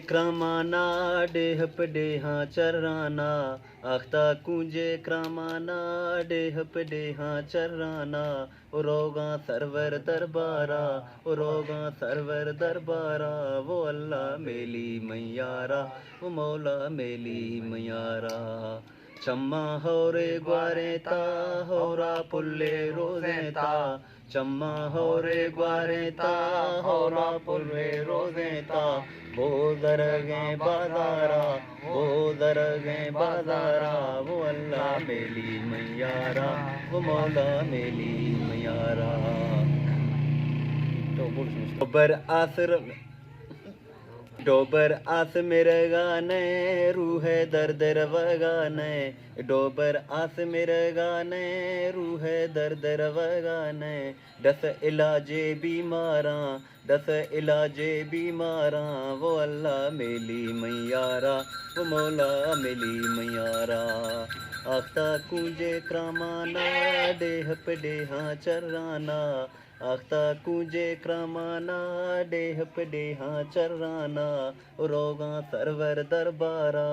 क्रामाना डेह पडेहा चर्राना आख्ता कुंजे क्रामाना डेह पडेहा चर्राना रोगा सरवर दरबारा रोगा सरवर दरबारा वो अल्लाह मेली मैयारा वो मौला मेली मैयारा चम्मा होरे ग्वारे ता होरा पुल्ले रोजे ता चम्मा होरे ग्वारे ता होरा पुल्ले रोजे ता वो दरगे बाजारा वो दरगे बाजारा वो अल्लाह मेली मैयारा वो मौला मेली मैयारा डोबर आसर डोबर आस मेरे गाने रूह दर्द रवगाने डोबर आस मेरे गाने रूह दर्द रवगाने दस इलाजे बीमारा दस इलाजे बीमारा वो अल्लाह मेली मैयारा वो मौला मेली मैयारा आख्ता कुंजे क्रामाना डेह पडेहा चर्राना आख्ता कुंजे क्रामाना डेह पडेहा चर्राना रोगा सरवर दरबारा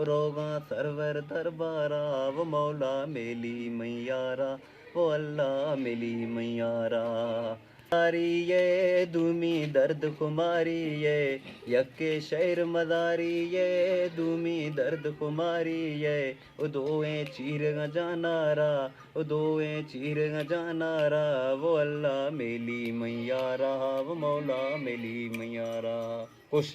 रोगा सरवर दरबारा वो मौला मेली मैयारा वो अल्लाह मेली मैयारा ये दूमी दर्द कुमारी ये यक्के शहर मदारी ये दूमी दर्द कुमारी ये दोए चीर जानारा दोए चीर जानारा वो अल्लाह मेली मैयारा वो मौला मेली मैयारा खुश